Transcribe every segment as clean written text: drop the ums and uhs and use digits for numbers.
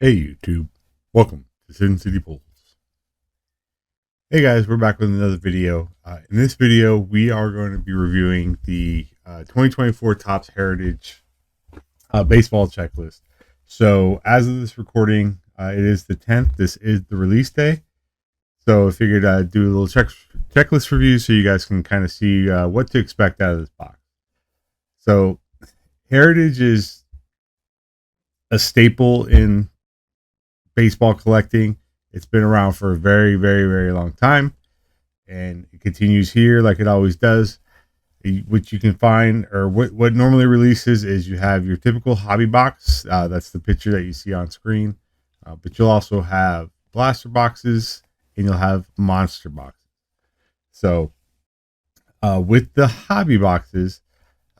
Hey YouTube, welcome to Sin City Pulls. Hey guys, we're back with another video. In this video, we are going to be reviewing the 2024 Topps Heritage baseball checklist. So as of this recording, it is the 10th. This is the release day. So I figured I'd do a little checklist review so you guys can kind of see what to expect out of this box. So Heritage is a staple in baseball collecting. It's been around for a very, very, very long time, and it continues here like it always does. What you can find, or what normally releases, is you have your typical hobby box. That's the picture that you see on screen, but you'll also have blaster boxes, and you'll have monster boxes. So with the hobby boxes,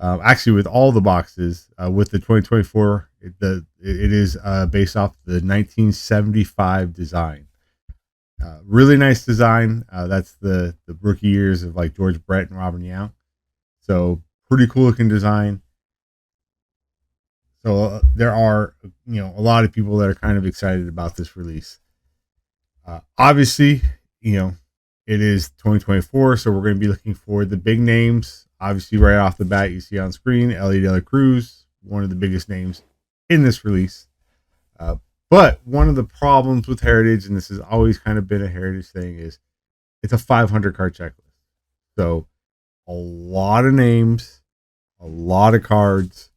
actually with all the boxes, with the 2024, it is based off the 1975 design. Really nice design. That's the rookie years of like George Brett and Robin Yount. So pretty cool looking design. So there are, a lot of people that are kind of excited about this release. Obviously, it is 2024, so we're going to be looking for the big names. Obviously, right off the bat, you see on screen Elly De La Cruz, one of the biggest names in this release. But one of the problems with Heritage, and this has always kind of been a Heritage thing, is it's a 500 card checklist. So a lot of names, a lot of cards.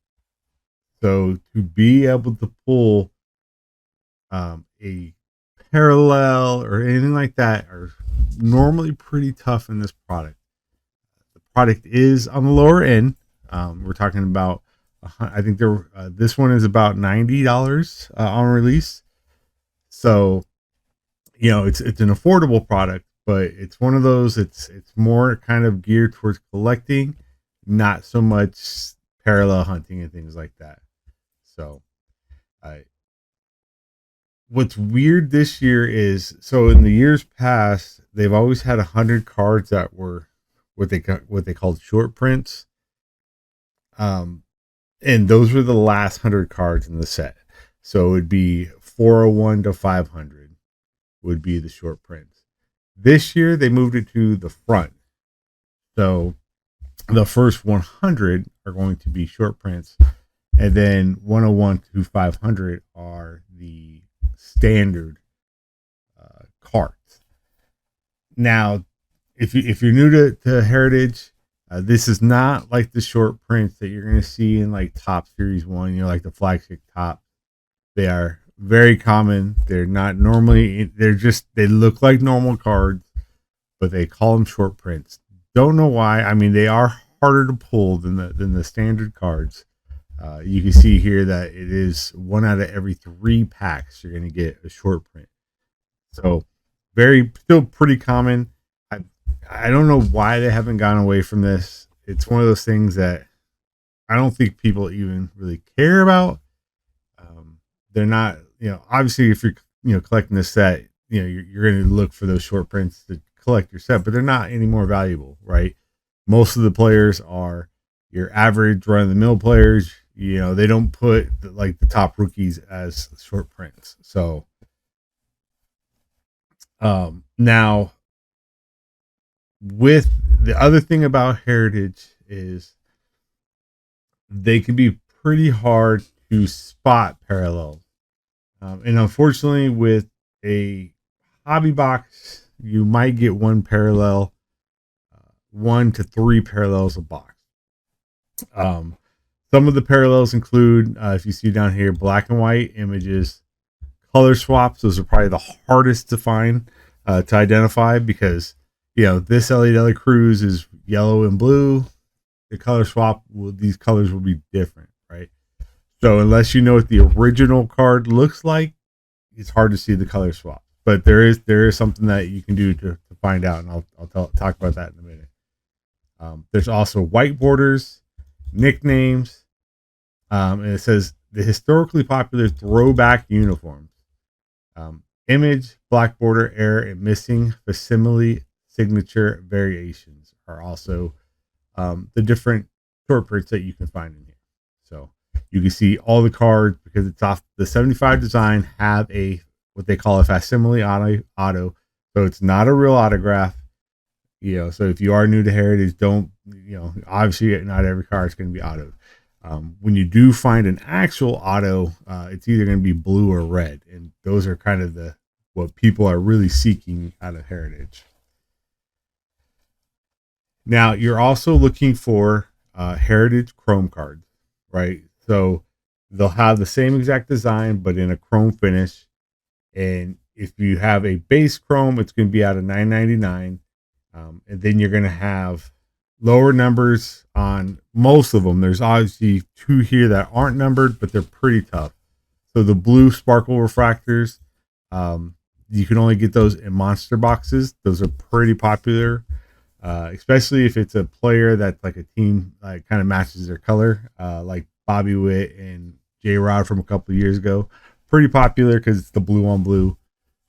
So to be able to pull a parallel or anything like that are normally pretty tough in this product. The product is on the lower end. We're talking about, I think this one is about $90 on release. So, it's an affordable product, but it's one of those. It's more kind of geared towards collecting, not so much parallel hunting and things like that. So, what's weird this year is, so in the years past, they've always had 100 cards that were what they called short prints. And those were the last 100 cards in the set. So it would be 401 to 500 would be the short prints. This year they moved it to the front. So the first 100 are going to be short prints, and then 101 to 500 are the standard cards. Now, if you're new to Heritage, this is not like the short prints that you're going to see in like Top Series 1, like the flagship top. They are very common. They're not normally, they look like normal cards, but they call them short prints. Don't know why. I mean, they are harder to pull than the standard cards. You can see here that it is 1 out of every 3 packs you're going to get a short print. So still pretty common. I don't know why they haven't gone away from this. It's one of those things that I don't think people even really care about. They're not, obviously if you're, collecting this set, you're going to look for those short prints to collect your set, but they're not any more valuable, right? Most of the players are your average run of the mill players. They don't put the top rookies as short prints. So, now, with the other thing about Heritage is they can be pretty hard to spot parallels. And unfortunately, with a hobby box, you might get one parallel, 1 to 3 parallels a box. Some of the parallels include, if you see down here, black and white images, color swaps. Those are probably the hardest to find, to identify, because this Elly De La Cruz is yellow and blue. The color swap, these colors will be different, right? So unless you know what the original card looks like, it's hard to see the color swap. But there is something that you can do to find out, and I'll talk about that in a minute. There's also white borders, nicknames, and it says the historically popular throwback uniforms. Image, black border, error, and missing facsimile signature variations are also the different short prints that you can find in here. So You can see all the cards because it's off the 75 design have a what they call a facsimile auto. So it's not a real autograph. So if you are new to Heritage, don't, obviously not every card is going to be autoed. When you do find an actual auto, it's either going to be blue or red. And those are kind of what people are really seeking out of Heritage. Now, you're also looking for Heritage Chrome cards, right? So they'll have the same exact design, but in a chrome finish. And if you have a base chrome, it's going to be out of $9.99. And then you're going to have lower numbers on most of them. There's obviously 2 here that aren't numbered, but they're pretty tough. So the blue sparkle refractors, you can only get those in monster boxes. Those are pretty popular, especially if it's a player that's like a team like kind of matches their color, like Bobby Witt and J-Rod from a couple of years ago. Pretty popular because it's the blue on blue.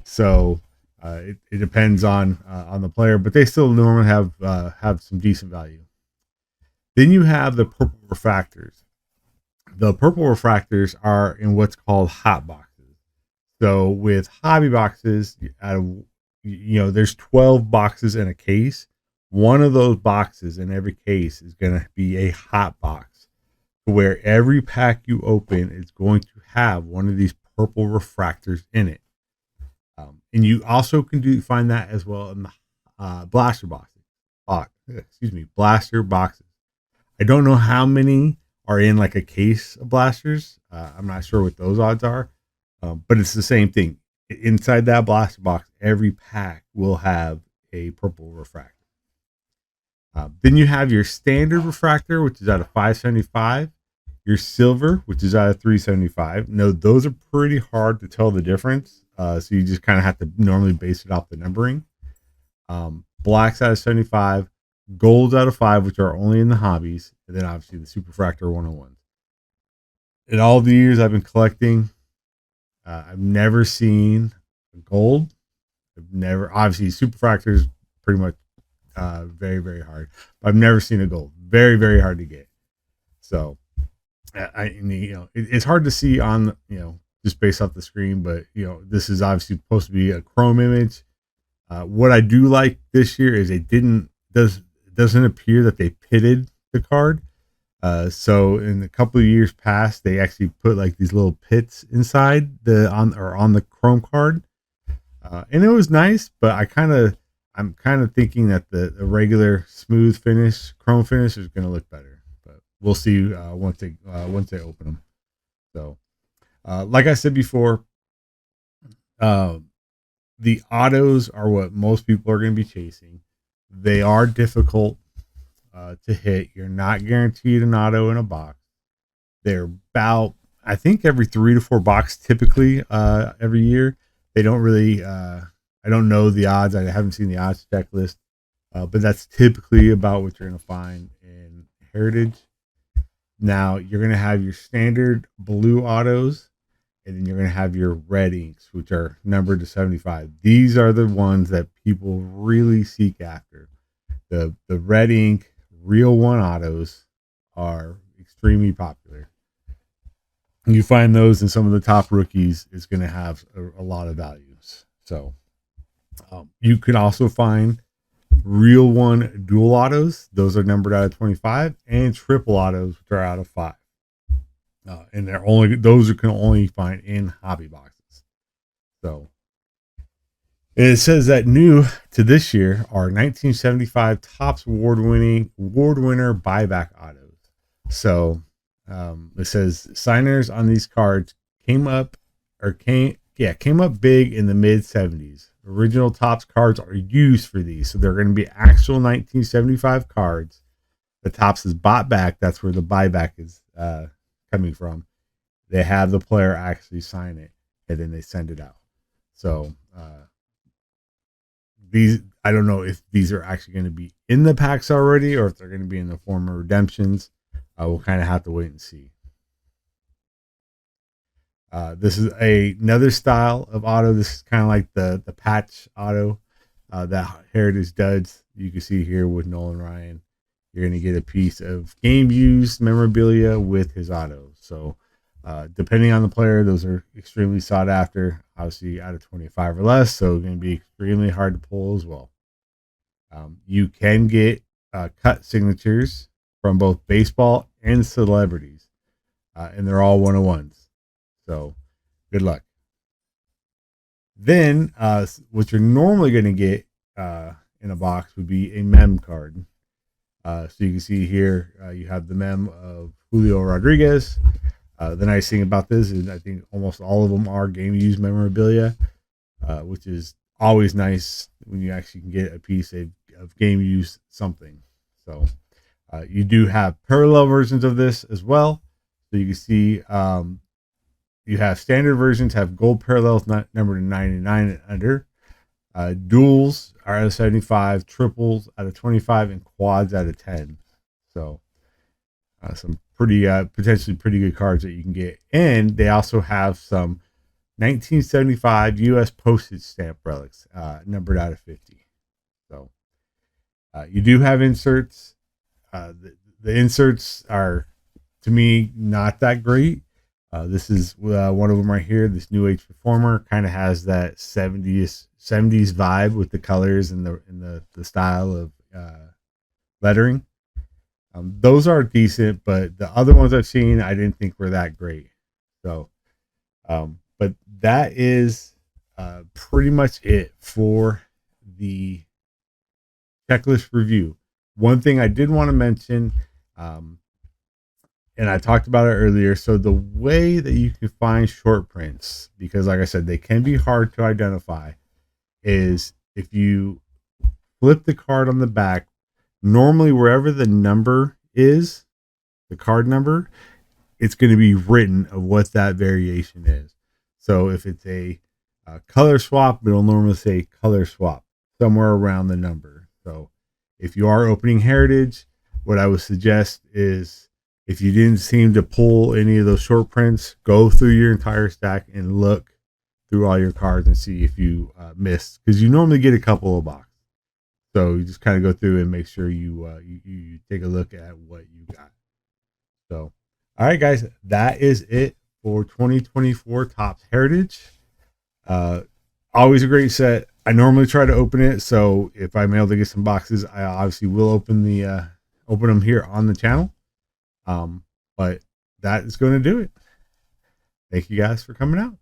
So it depends on the player, but they still normally have some decent value. Then you have the purple refractors. The purple refractors are in what's called hot boxes. So with hobby boxes, there's 12 boxes in a case. One of those boxes in every case is going to be a hot box, where every pack you open is going to have one of these purple refractors in it. And you also can find that as well in the blaster boxes. Blaster boxes. I don't know how many are in like a case of blasters. I'm not sure what those odds are, but it's the same thing. Inside that blaster box, every pack will have a purple refractor. Then you have your standard refractor, which is out of 575. Your silver, which is out of 375. No, those are pretty hard to tell the difference. So you just kind of have to normally base it off the numbering. Blacks out of 75, golds out of 5, which are only in the hobbies, and then obviously the Superfractor 101s. In all the years I've been collecting, I've never seen a gold. Obviously Superfractor is pretty much very, very hard. But I've never seen a gold. Very, very hard to get. So it's hard to see on, just based off the screen, but this is obviously supposed to be a chrome image. What I do like this year is it doesn't appear that they pitted the card. So in a couple of years past, they actually put like these little pits inside on the chrome card, and it was nice. But I'm kind of thinking that the regular smooth finish, chrome finish, is going to look better. But we'll see once they open them. So, like I said before, the autos are what most people are going to be chasing. They are difficult to hit. You're not guaranteed an auto in a box. They're about, I think, every 3 to 4 box typically every year. They don't really, I don't know the odds. I haven't seen the odds checklist, but that's typically about what you're going to find in Heritage. Now, you're going to have your standard blue autos, and then you're going to have your red inks, which are numbered to 75. These are the ones that people really seek after. The red ink real one autos are extremely popular. You find those in some of the top rookies is going to have a lot of values. So you can also find real one dual autos. Those are numbered out of 25, and triple autos, which are out of 5. And those you can only find in hobby boxes. So it says that new to this year are 1975 Topps award winner buyback autos. So it says signers on these cards came up big in the mid 70s. Original Topps cards are used for these, so they're going to be actual 1975 cards. The Topps is bought back. That's where the buyback is coming from. They have the player actually sign it, and then they send it out. So I don't know if these are actually going to be in the packs already, or if they're going to be in the form of redemptions. We'll kind of have to wait and see. This is another style of auto. This is kind of like the patch auto that Heritage does. You can see here with Nolan Ryan. You're going to get a piece of game used memorabilia with his autos. So depending on the player, those are extremely sought after. Obviously, out of 25 or less, so going to be extremely hard to pull as well. You can get cut signatures from both baseball and celebrities, and they're all 101s. So good luck. Then, what you're normally going to get in a box would be a mem card. So you can see here, you have the mem of Julio Rodriguez. The nice thing about this is I think almost all of them are game used memorabilia, which is always nice when you actually can get a piece of game used something. So you do have parallel versions of this as well. So you can see you have standard versions have gold parallels not numbered to 99 and under. Duals are out of 75, triples out of 25, and quads out of 10. So some pretty potentially pretty good cards that you can get. And they also have some 1975 U.S. postage stamp relics numbered out of 50. So you do have inserts. The inserts are, to me, not that great. This is one of them right here. This New Age Performer kind of has that 70s vibe with the colors and the style of lettering. Those are decent, but the other ones I've seen I didn't think were that great. So, but that is pretty much it for the checklist review. One thing I did want to mention, and I talked about it earlier. So the way that you can find short prints, because like I said, they can be hard to identify, is if you flip the card on the back, normally wherever the number is, the card number, it's going to be written of what that variation is. So if it's a color swap, it'll normally say color swap somewhere around the number. So if you are opening Heritage, what I would suggest is, if you didn't seem to pull any of those short prints, go through your entire stack and look through all your cards and see if you missed, because you normally get a couple of boxes. So you just kind of go through and make sure you take a look at what you got. So, all right, guys, that is it for 2024 Topps Heritage. Always a great set. I normally try to open it, so if I'm able to get some boxes, I obviously will open them here on the channel. But that is going to do it. Thank you guys for coming out.